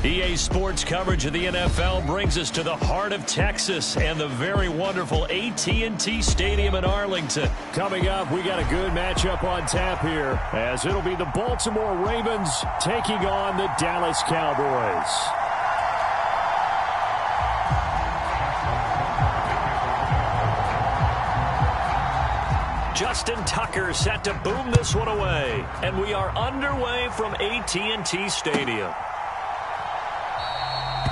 EA Sports coverage of the NFL brings us to the heart of Texas and the very wonderful AT&T Stadium in Arlington. Coming up, we got a good matchup on tap here, as it'll be the Baltimore Ravens taking on the Dallas Cowboys. Justin Tucker set to boom this one away, and we are underway from AT&T Stadium.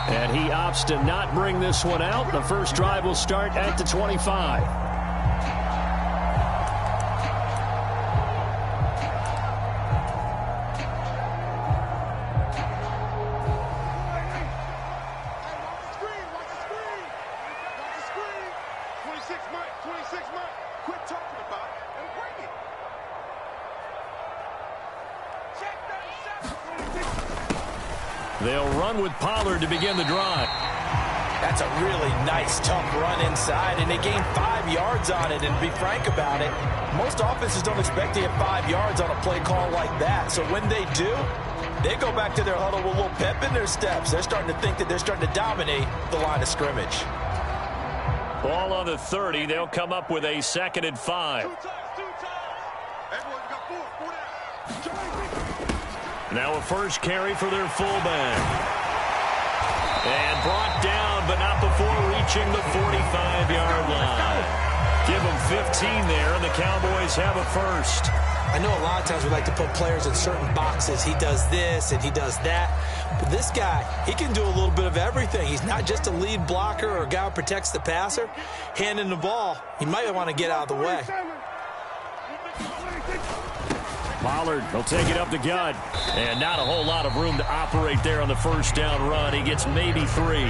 And he opts to not bring this one out. The first drive will start at the 25. They'll run with Pollard to begin the drive. That's a really nice, tough run inside, and they gained 5 yards on it. And to be frank about it, most offenses don't expect to get 5 yards on a play call like that. So when they do, they go back to their huddle with a little pep in their steps. They're starting to think that they're starting to dominate the line of scrimmage. Ball on the 30. They'll come up with a 2nd and 5. Now a first carry for their fullback. And brought down, but not before reaching the 45-yard line. Give them 15 there, and the Cowboys have a first. I know a lot of times we like to put players in certain boxes. He does this and he does that. But this guy, he can do a little bit of everything. He's not just a lead blocker or a guy who protects the passer. Handing the ball, he might want to get out of the way. Pollard will take it up the gut. And not a whole lot of room to operate there on the first down run. He gets maybe 3.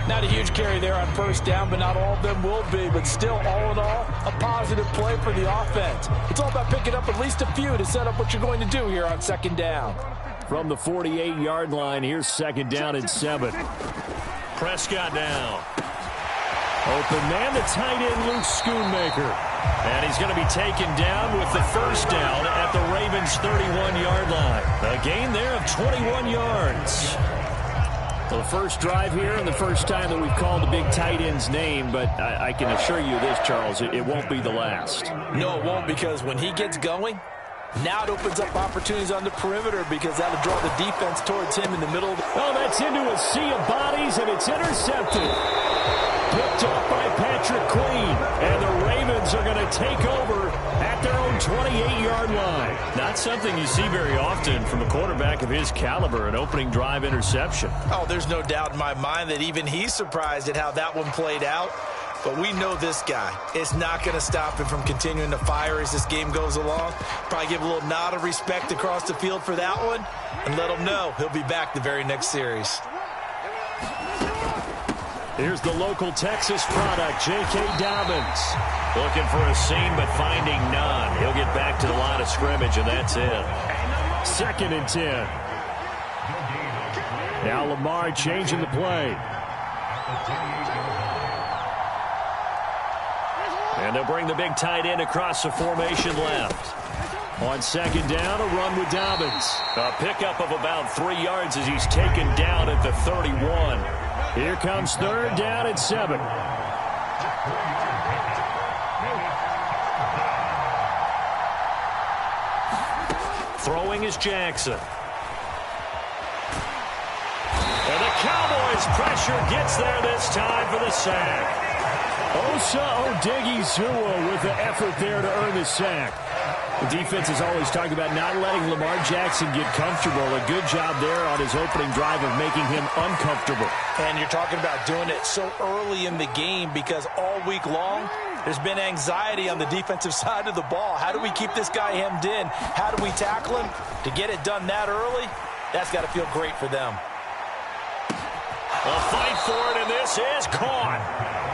Not a huge carry there on first down, but not all of them will be. But still, all in all, a positive play for the offense. It's all about picking up at least a few to set up what you're going to do here on 2nd down. From the 48-yard line, here's 2nd down and 7. Prescott down. Open man, the tight end, Luke Schoonmaker. And he's going to be taken down with the first down at the Ravens' 31-yard line. A gain there of 21 yards. Well, the first drive here and the first time that we've called the big tight end's name, but I can assure you this, Charles, it won't be the last. No, it won't, because when he gets going, now it opens up opportunities on the perimeter, because that'll draw the defense towards him in the middle. Oh, that's into a sea of bodies, and it's intercepted. Picked up by Patrick Queen, and the Ravens are going to take over at their own 28-yard line. Not something you see very often from a quarterback of his caliber, an opening drive interception. Oh, there's no doubt in my mind that even he's surprised at how that one played out. But we know this guy is not going to stop him from continuing to fire as this game goes along. Probably give a little nod of respect across the field for that one, and let him know he'll be back the very next series. Here's the local Texas product, J.K. Dobbins. Looking for a seam, but finding none. He'll get back to the line of scrimmage, and that's it. 2nd and 10. Now Lamar changing the play. And they'll bring the big tight end across the formation left. On 2nd down, a run with Dobbins. A pickup of about 3 yards as he's taken down at the 31. Here comes 3rd down and 7. Throwing is Jackson. And the Cowboys' pressure gets there this time for the sack. Osa Odighizuwa with the effort there to earn the sack. The defense is always talking about not letting Lamar Jackson get comfortable. A good job there on his opening drive of making him uncomfortable. And you're talking about doing it so early in the game, because all week long there's been anxiety on the defensive side of the ball. How do we keep this guy hemmed in? How do we tackle him? To get it done that early, that's got to feel great for them. A fight for it, and this is caught.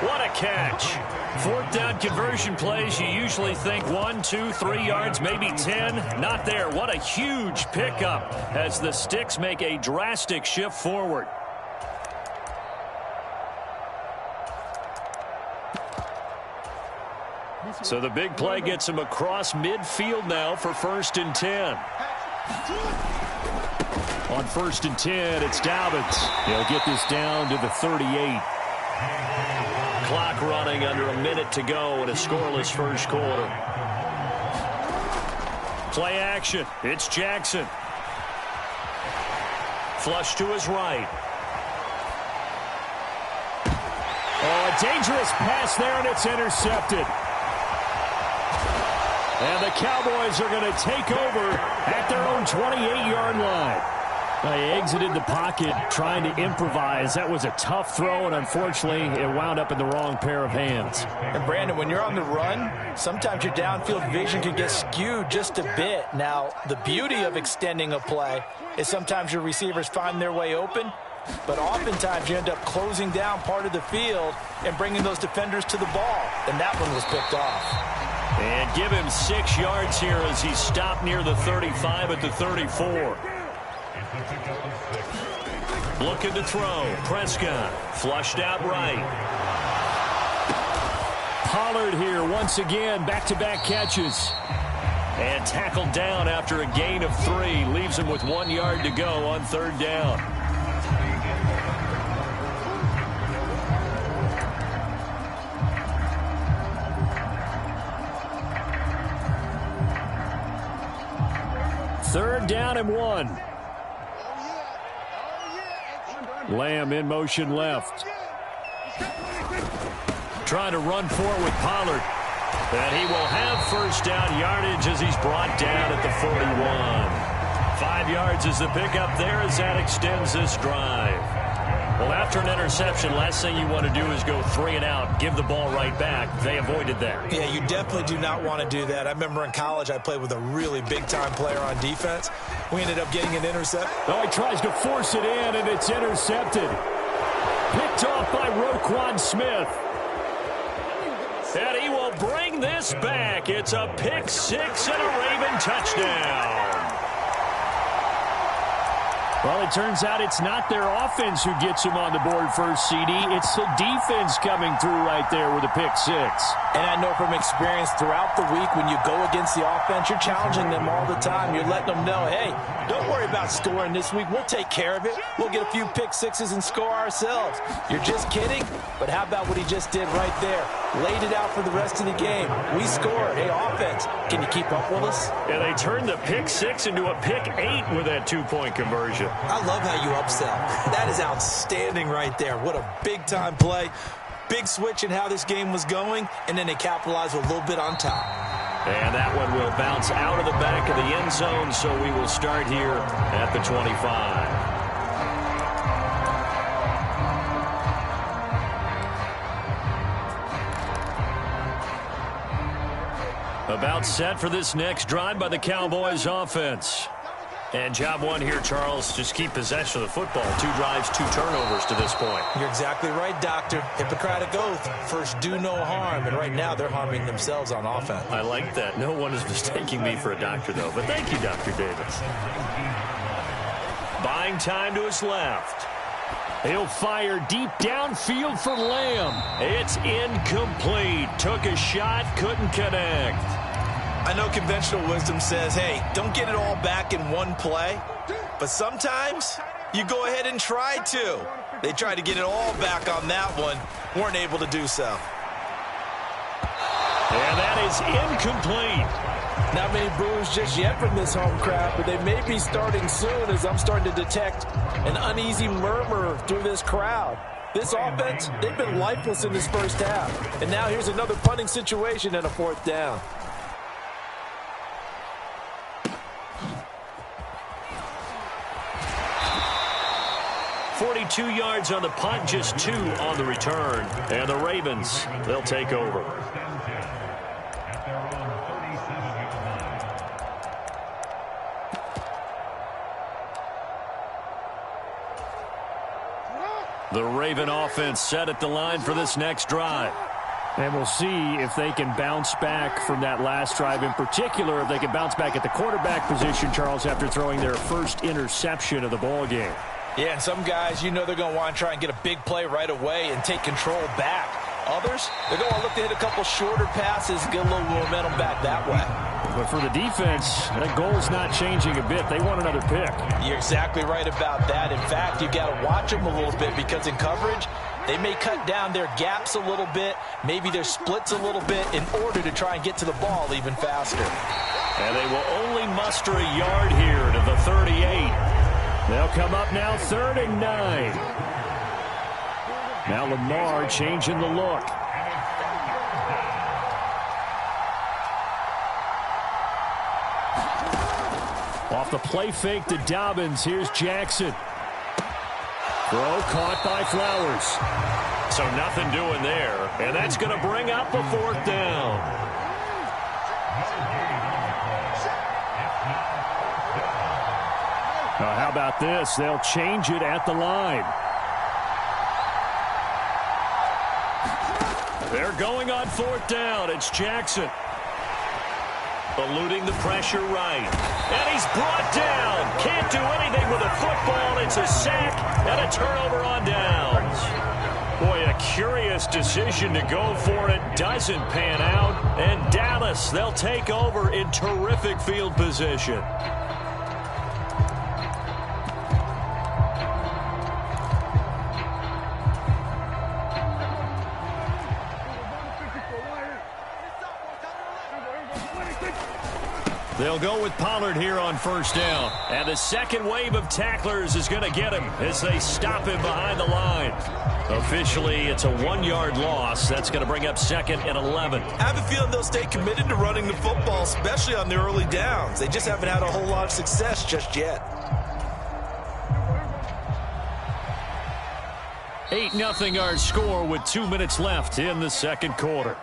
What a catch. 4th down conversion plays, you usually think 1, 2, 3 yards, maybe 10. Not there. What a huge pickup as the Sticks make a drastic shift forward. So the big play gets him across midfield now for 1st and 10. On 1st and 10, it's Dobbins. He'll get this down to the 38. Clock running under a minute to go in a scoreless first quarter. Play action. It's Jackson. Flush to his right. Oh, a dangerous pass there, and it's intercepted. And the Cowboys are going to take over at their own 28-yard line. They exited the pocket trying to improvise. That was a tough throw, and unfortunately, it wound up in the wrong pair of hands. And, Brandon, when you're on the run, sometimes your downfield vision can get skewed just a bit. Now, the beauty of extending a play is sometimes your receivers find their way open, but oftentimes you end up closing down part of the field and bringing those defenders to the ball, and that one was picked off. And give him 6 yards here as he stopped near the 35 at the 34. Looking to throw. Prescott flushed out right. Pollard here once again, back-to-back catches. And tackled down after a gain of 3. Leaves him with 1 yard to go on 3rd down. Third down and 1. Lamb in motion left. Trying to run for it with Pollard. And he will have first down yardage as he's brought down at the 41. 5 yards is the pickup there as that extends this drive. Well, after an interception, last thing you want to do is go 3 and out, give the ball right back. They avoided that. Yeah, you definitely do not want to do that. I remember in college I played with a really big-time player on defense. We ended up getting an intercept. Oh, he tries to force it in, and it's intercepted. Picked off by Roquan Smith. And he will bring this back. It's a pick 6 and a Raven touchdown. Well, it turns out it's not their offense who gets them on the board first, CD. It's the defense coming through right there with a pick 6. And I know from experience throughout the week when you go against the offense, you're challenging them all the time. You're letting them know, hey, don't worry about scoring this week. We'll take care of it. We'll get a few pick 6s and score ourselves. You're just kidding? But how about what he just did right there? Laid it out for the rest of the game. We scored. Hey, offense, can you keep up with us? Yeah, they turned the pick 6 into a pick 8 with that 2-point conversion. I love how you upsell. That is outstanding right there. What a big-time play. Big switch in how this game was going, and then they capitalized with a little bit on top. And that one will bounce out of the back of the end zone, so we will start here at the 25. About set for this next drive by the Cowboys offense. And job 1 here, Charles, just keep possession of the football. 2 drives, 2 turnovers to this point. You're exactly right, Doctor. Hippocratic oath. First, do no harm. And right now, they're harming themselves on offense. I like that. No one is mistaking me for a doctor, though. But thank you, Dr. Davis. Buying time to his left. He'll fire deep downfield for Lamb. It's incomplete. Took a shot, couldn't connect. I know conventional wisdom says, hey, don't get it all back in one play. But sometimes you go ahead and try to. They tried to get it all back on that one. Weren't able to do so. And that is incomplete. Not many boos just yet from this home crowd, but they may be starting soon as I'm starting to detect an uneasy murmur through this crowd. This offense, they've been lifeless in this first half. And now here's another punting situation and a 4th down. .42 yards on the punt, just 2 on the return. And the Ravens, they'll take over. The Raven offense set at the line for this next drive. And we'll see if they can bounce back from that last drive. In particular, if they can bounce back at the quarterback position, Charles, after throwing their first interception of the ball game. Yeah, and some guys, you know they're going to want to try and get a big play right away and take control back. Others, they're going to look to hit a couple shorter passes, get a little momentum back that way. But for the defense, that goal's not changing a bit. They want another pick. You're exactly right about that. In fact, you've got to watch them a little bit because in coverage, they may cut down their gaps a little bit, maybe their splits a little bit in order to try and get to the ball even faster. And they will only muster a yard here to the 38. They'll come up now 3rd and 9. Now Lamar changing the look. Off the play fake to Dobbins. Here's Jackson. Throw caught by Flowers. So nothing doing there. And that's going to bring up a 4th down. Now, how about this? They'll change it at the line. They're going on 4th down. It's Jackson. Eluding the pressure right. And he's brought down. Can't do anything with a football. It's a sack and a turnover on downs. Boy, a curious decision to go for it. Doesn't pan out. And Dallas, they'll take over in terrific field position. They'll go with Pollard here on 1st down. And the second wave of tacklers is going to get him as they stop him behind the line. Officially, it's a 1-yard loss. That's going to bring up 2nd and 11. I have a feeling they'll stay committed to running the football, especially on the early downs. They just haven't had a whole lot of success just yet. 8-0 our score with 2 minutes left in the 2nd quarter.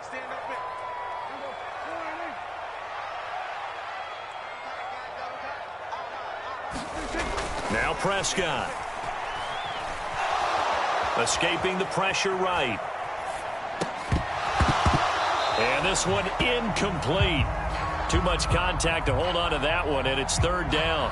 Now Prescott. Escaping the pressure right. And this one incomplete. Too much contact to hold on to that one, and it's 3rd down.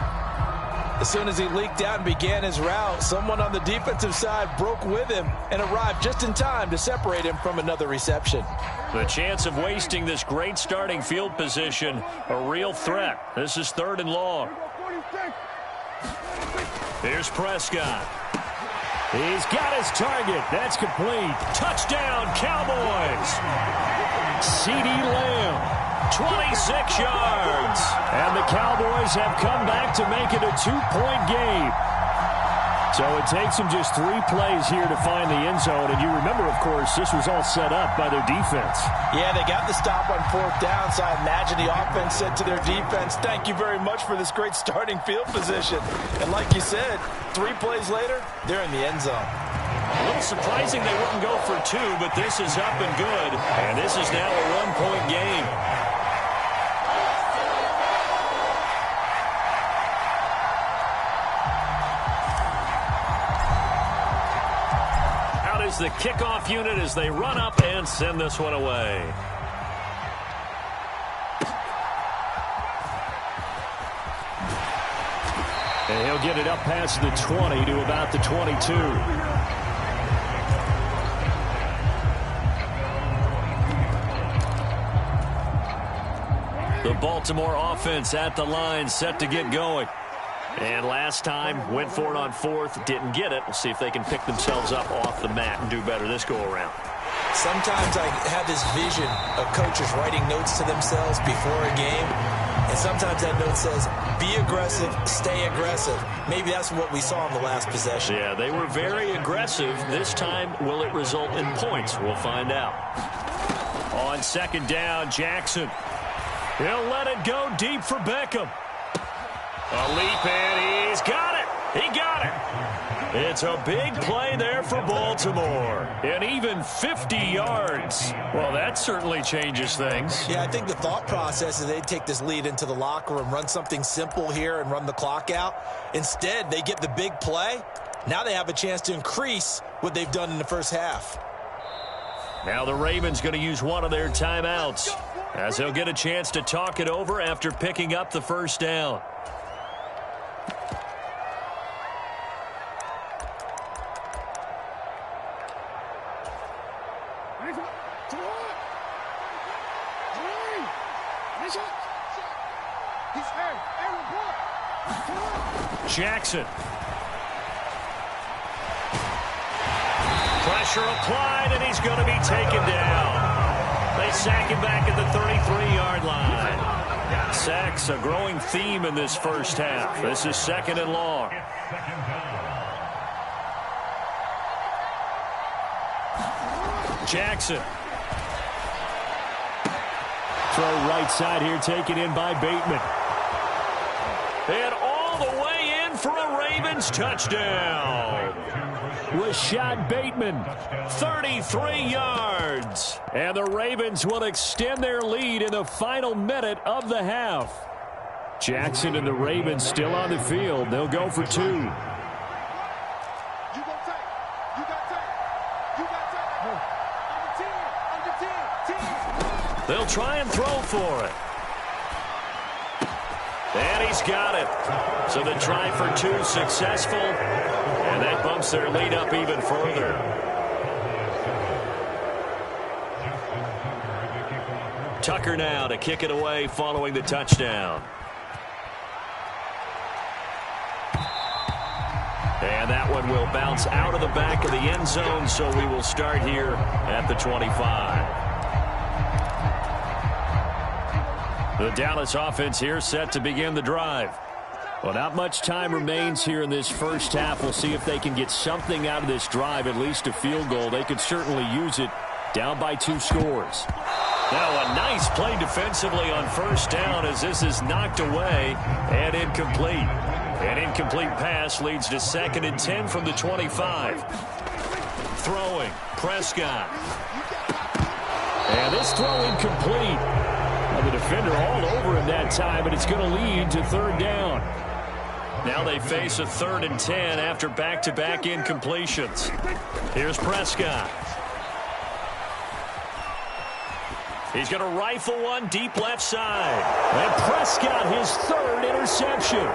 As soon as he leaked out and began his route, someone on the defensive side broke with him and arrived just in time to separate him from another reception. The chance of wasting this great starting field position, a real threat. This is 3rd and long. Here's Prescott. He's got his target. That's complete. Touchdown, Cowboys. CeeDee Lamb, 26 yards. And the Cowboys have come back to make it a 2-point game. So it takes them just 3 plays here to find the end zone. And you remember, of course, this was all set up by their defense. Yeah, they got the stop on 4th down, so I imagine the offense said to their defense, thank you very much for this great starting field position. And like you said, 3 plays later, they're in the end zone. A little surprising they wouldn't go for 2, but this is up and good. And this is now a 1-point game. The kickoff unit as they run up and send this one away. And he'll get it up past the 20 to about the 22. The Baltimore offense at the line, set to get going. And last time, went for it on 4th, didn't get it. We'll see if they can pick themselves up off the mat and do better this go-around. Sometimes I have this vision of coaches writing notes to themselves before a game, and sometimes that note says, be aggressive, stay aggressive. Maybe that's what we saw in the last possession. Yeah, they were very aggressive. This time, will it result in points? We'll find out. On 2nd down, Jackson. He'll let it go deep for Beckham. A leap, and he's got it. He got it. It's a big play there for Baltimore. And even 50 yards. Well, that certainly changes things. Yeah, I think the thought process is they'd take this lead into the locker room, run something simple here and run the clock out. Instead, they get the big play. Now they have a chance to increase what they've done in the first half. Now the Ravens going to use one of their timeouts as they'll get a chance to talk it over after picking up the 1st down. Jackson. Pressure applied, and he's going to be taken down. They sack him back at the 33-yard line. Sacks a growing theme in this first half. This is 2nd and long. Jackson. Throw right side here, taken in by Bateman. And all the way in for a Ravens touchdown. Rashad Bateman, 33 yards. and the Ravens will extend their lead in the final minute of the half. Jackson and the Ravens still on the field. They'll go for 2. They'll try and throw for it. And he's got it. So the try for 2 successful. And that bumps their lead up even further. Tucker now to kick it away following the touchdown. And that one will bounce out of the back of the end zone, so we will start here at the 25. The Dallas offense here set to begin the drive. Well, not much time remains here in this first half. We'll see if they can get something out of this drive, at least a field goal. They could certainly use it, down by 2 scores. Now a nice play defensively on first down as this is knocked away and incomplete. An incomplete pass leads to 2nd and 10 from the 25. Throwing, Prescott. And this throw incomplete. The defender all over him that time, but it's going to lead to 3rd down. Now they face a 3rd and 10 after back-to-back incompletions. Here's Prescott. He's going to rifle one deep left side. And Prescott, his 3rd interception.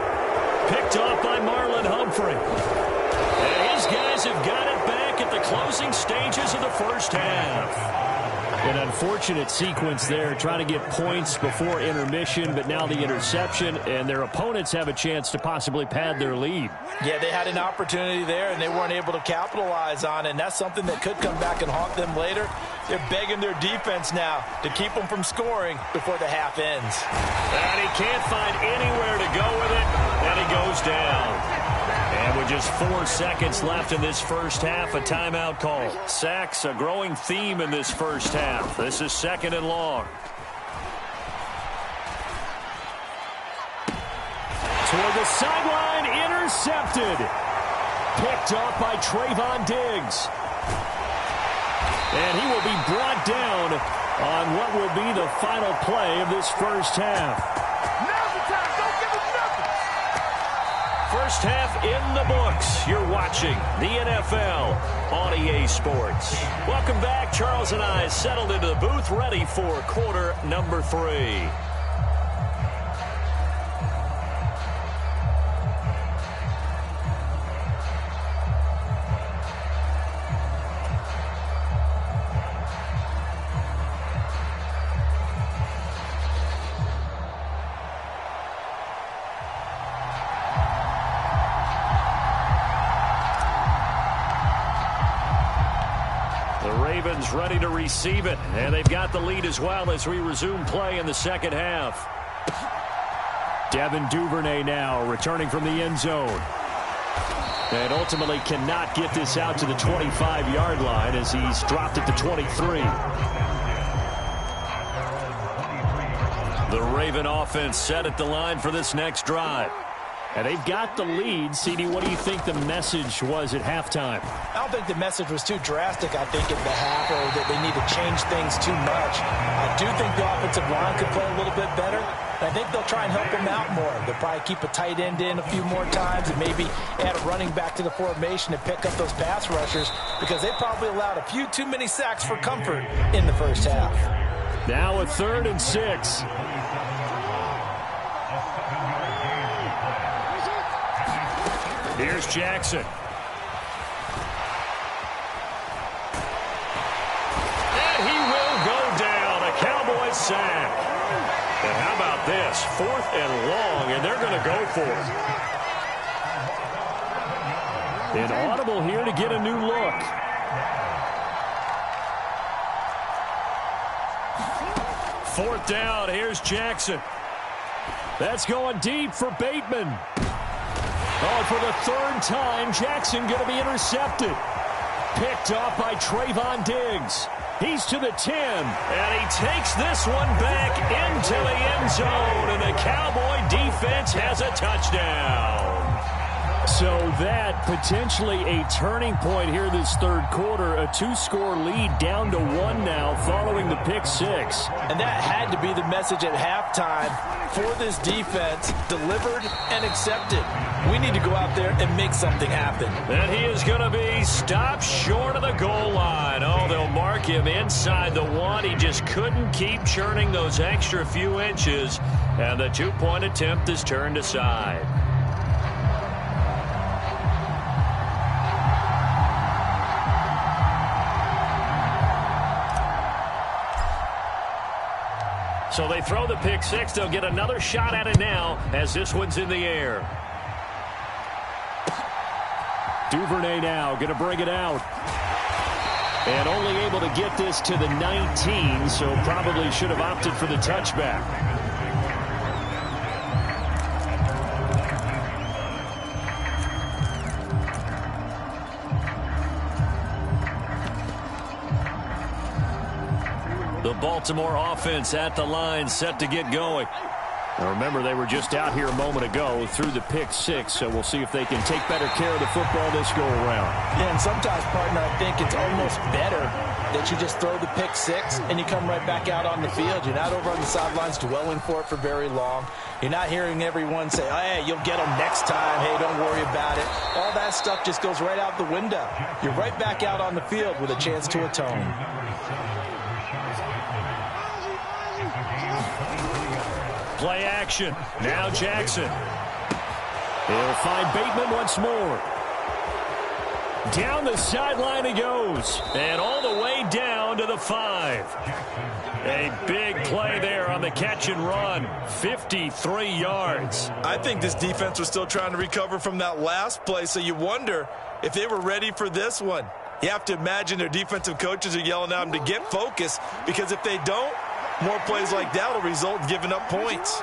Picked off by Marlon Humphrey. And his guys have got it back at the closing stages of the first half. An unfortunate sequence there, trying to get points before intermission, but now the interception, and their opponents have a chance to possibly pad their lead. Yeah, they had an opportunity there, and they weren't able to capitalize on it, and that's something that could come back and haunt them later. They're begging their defense now to keep them from scoring before the half ends. And he can't find anywhere to go with it, and he goes down. And with just 4 seconds left in this first half, a timeout call. Sacks, a growing theme in this first half. This is 2nd and long. Toward the sideline, intercepted. Picked off by Trayvon Diggs. And he will be brought down on what will be the final play of this first half. First half in the books. You're watching the NFL on EA Sports. Welcome back. Charles and I settled into the booth, ready for quarter number 3. Ready to receive it, and they've got the lead as well as we resume play in the second half. Devin Duvernay now returning from the end zone. And ultimately cannot get this out to the 25-yard line as he's dropped at the 23. The Raven offense set at the line for this next drive. And they've got the lead. CD, what do you think the message was at halftime? I don't think the message was too drastic, I think, at the half, or that they need to change things too much. I do think the offensive line could play a little bit better. I think they'll try and help them out more. They'll probably keep a tight end in a few more times and maybe add a running back to the formation to pick up those pass rushers, because they probably allowed a few too many sacks for comfort in the first half. Now a 3rd and 6. Here's Jackson. And he will go down. A Cowboys sack. And how about this? 4th and long, and they're going to go for it. An audible here to get a new look. Fourth down, here's Jackson. That's going deep for Bateman. Oh, for the 3rd time, Jackson going to be intercepted. Picked off by Trayvon Diggs. He's to the 10. And he takes this one back into the end zone. And the Cowboy defense has a touchdown. So that potentially a turning point here this 3rd quarter. A 2-score lead down to 1 now following the pick 6. And that had to be the message at halftime for this defense. Delivered and accepted. We need to go out there and make something happen. And he is going to be stopped short of the goal line. Oh, they'll mark him inside the 1. He just couldn't keep churning those extra few inches. And the 2-point attempt is turned aside. So they throw the pick 6. They'll get another shot at it now as this one's in the air. Duvernay now going to bring it out. And only able to get this to the 19, so probably should have opted for the touchback. The Baltimore offense at the line, set to get going. Now remember, they were just out here a moment ago through the pick 6, so we'll see if they can take better care of the football this go-around. Yeah, and sometimes, partner, I think it's almost better that you just throw the pick 6 and you come right back out on the field. You're not over on the sidelines dwelling for it for very long. You're not hearing everyone say, oh, hey, you'll get them next time. Hey, don't worry about it. All that stuff just goes right out the window. You're right back out on the field with a chance to atone. Play action. Now Jackson. He'll find Bateman once more. Down the sideline he goes. And all the way down to the 5. A big play there on the catch and run. 53 yards. I think this defense was still trying to recover from that last play, so you wonder if they were ready for this one. You have to imagine their defensive coaches are yelling at them to get focused, because if they don't, more plays like that will result in giving up points.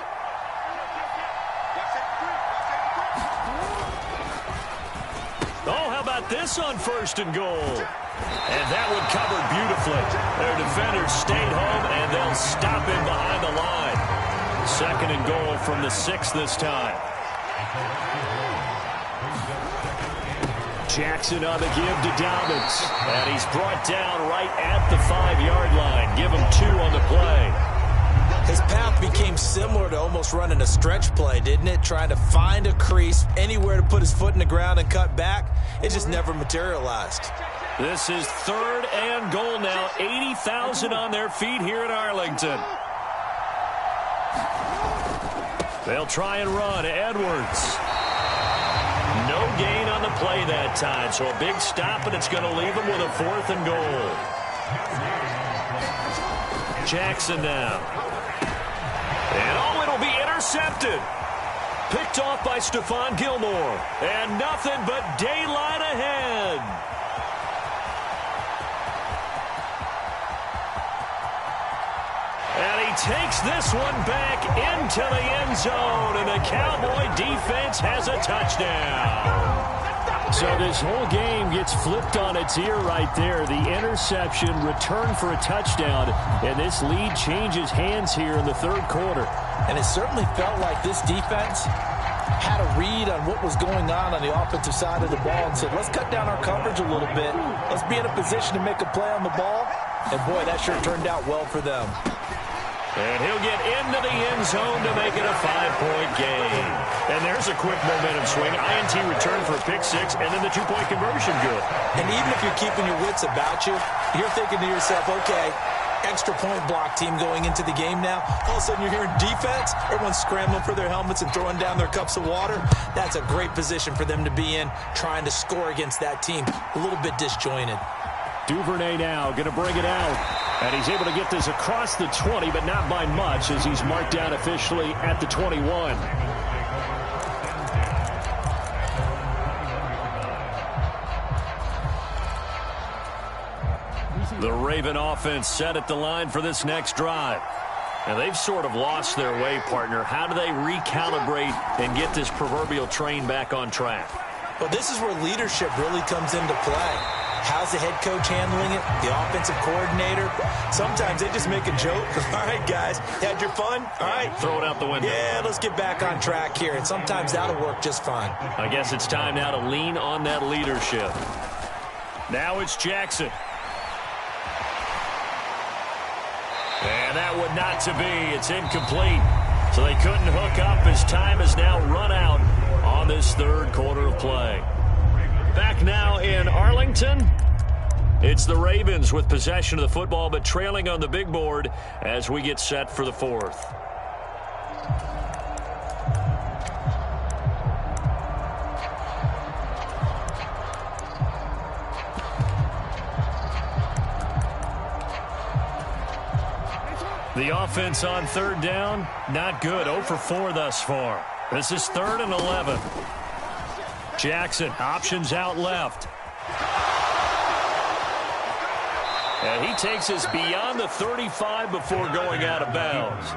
Oh, how about this on 1st and goal? And that one covered beautifully. Their defenders stayed home, and they'll stop him behind the line. 2nd and goal from the 6 this time. Jackson on the give to Dobbins. And he's brought down right at the 5-yard line. Give him 2 on the play. His path became similar to almost running a stretch play, didn't it? Trying to find a crease, anywhere to put his foot in the ground and cut back. It just never materialized. This is 3rd and goal now. 80,000 on their feet here in Arlington. They'll try and run. Edwards. No gain on the play that time, so a big stop, and it's going to leave them with a 4th and goal. Jackson now. And oh, it'll be intercepted. Picked off by Stephon Gilmore. And nothing but daylight ahead. And he takes this one back into the end zone, and the Cowboy defense has a touchdown. So this whole game gets flipped on its ear right there. The interception, return for a touchdown, and this lead changes hands here in the 3rd quarter. And it certainly felt like this defense had a read on what was going on the offensive side of the ball and said, let's cut down our coverage a little bit. Let's be in a position to make a play on the ball. And, boy, that sure turned out well for them. And he'll get into the end zone to make it a 5-point game. And there's a quick momentum swing. INT return for a pick 6, and then the 2-point conversion good. And even if you're keeping your wits about you, you're thinking to yourself, okay, extra point block team going into the game now. All of a sudden you're hearing defense. Everyone's scrambling for their helmets and throwing down their cups of water. That's a great position for them to be in, trying to score against that team. A little bit disjointed. Duvernay now going to bring it out. And he's able to get this across the 20, but not by much, as he's marked down officially at the 21. The Raven offense set at the line for this next drive. And they've sort of lost their way, partner. How do they recalibrate and get this proverbial train back on track? Well, this is where leadership really comes into play. How's the head coach handling it? The offensive coordinator? Sometimes they just make a joke. All right, guys, had your fun? All right. Throw it out the window. Yeah, let's get back on track here. And sometimes that'll work just fine. I guess it's time now to lean on that leadership. Now it's Jackson. And that would not to be. It's incomplete. So they couldn't hook up as time has now run out on this third quarter of play. Back now in Arlington, it's the Ravens with possession of the football, but trailing on the big board as we get set for the fourth. The offense on third down, not good. 0 for 4 thus far. This is 3rd and 11. Jackson, options out left. And he takes us beyond the 35 before going out of bounds.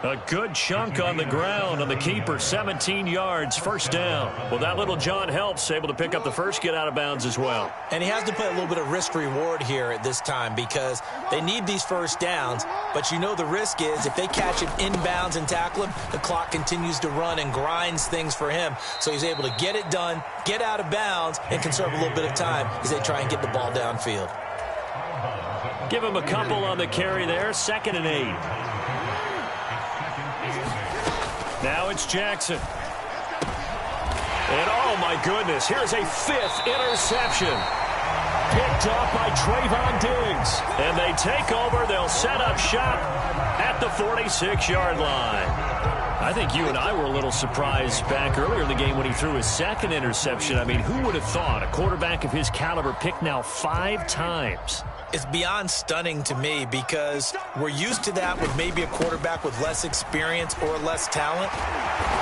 A good chunk on the ground on the keeper, 17 yards, first down. Well, that little John helps, able to pick up the first, get out of bounds as well. And he has to play a little bit of risk-reward here at this time because they need these first downs. But you know the risk is if they catch him inbounds and tackle him, the clock continues to run and grinds things for him. So he's able to get it done, get out of bounds, and conserve a little bit of time as they try and get the ball downfield. Give him a couple on the carry there, 2nd and 8. Now it's Jackson. And oh my goodness, here's a 5th interception. Picked off by Trayvon Diggs. And they take over, they'll set up shop at the 46-yard line. I think you and I were a little surprised back earlier in the game when he threw his 2nd interception. I mean, who would have thought a quarterback of his caliber picked now 5 times? It's beyond stunning to me because we're used to that with maybe a quarterback with less experience or less talent.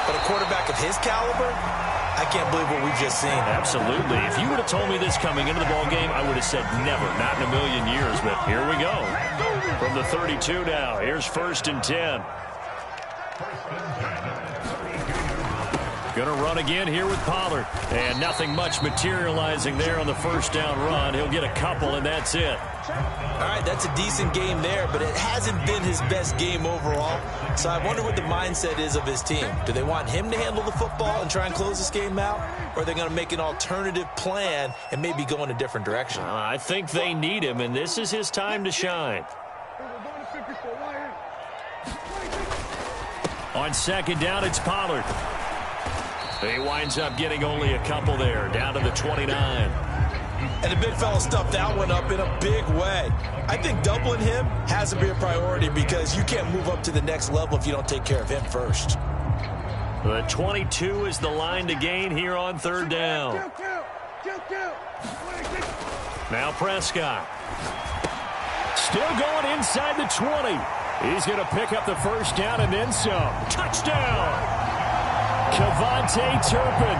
But a quarterback of his caliber, I can't believe what we've just seen. Absolutely. If you would have told me this coming into the ball game, I would have said never, not in a million years. But here we go. From the 32 now, here's 1st and 10. Going to run again here with Pollard. And nothing much materializing there on the first down run. He'll get a couple, and that's it. All right, that's a decent game there, but it hasn't been his best game overall. So I wonder what the mindset is of his team. Do they want him to handle the football and try and close this game out? Or are they going to make an alternative plan and maybe go in a different direction? I think they need him, and this is his time to shine. On 2nd down, it's Pollard. He winds up getting only a couple there, down to the 29. And the big fella stuffed that one up in a big way. I think doubling him has to be a priority because you can't move up to the next level if you don't take care of him first. The 22 is the line to gain here on 3rd down. Now Prescott. Still going inside the 20. He's going to pick up the first down and then some. Touchdown! Kevontae Turpin,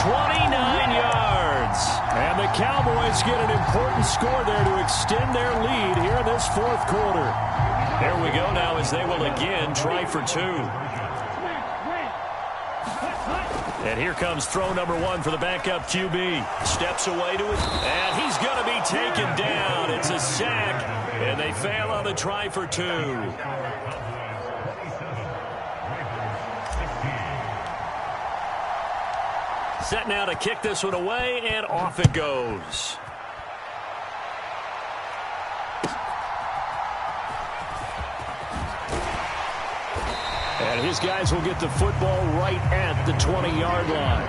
29 yards. And the Cowboys get an important score there to extend their lead here in this 4th quarter. Here we go now as they will again try for 2. And here comes throw number 1 for the backup QB. Steps away to it, and he's going to be taken down. It's a sack, and they fail on the try for 2. Set now to kick this one away, and off it goes. And his guys will get the football right at the 20-yard line.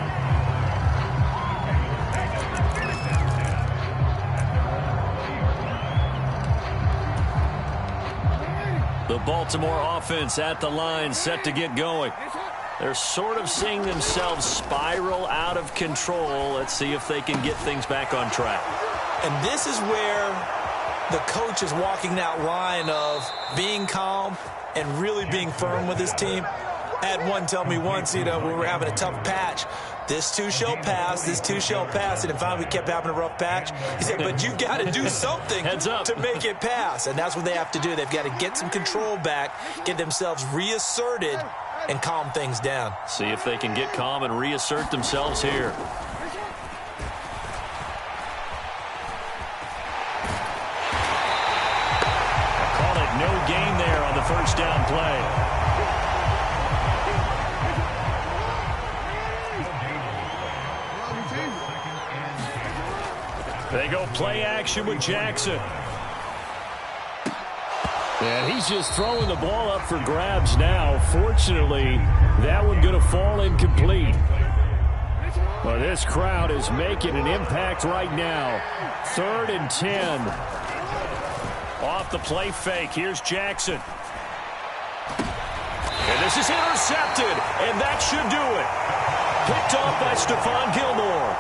The Baltimore offense at the line, set to get going. They're sort of seeing themselves spiral out of control. Let's see if they can get things back on track. And this is where the coach is walking that line of being calm and really being firm with his team. I had one tell me once, when we were having a tough patch, this too shall pass, this too shall pass. And finally we kept having a rough patch. He said, but you got to do something to make it pass. And that's what they have to do. They've got to get some control back, get themselves reasserted, and calm things down. See if they can get calm and reassert themselves here. Call it no gain there on the first down play. They go play action with Jackson. And he's just throwing the ball up for grabs now. Fortunately, that one going to fall incomplete. Well, this crowd is making an impact right now. 3rd and 10. Off the play fake. Here's Jackson. And this is intercepted. And that should do it. Picked off by Stephon Gilmore.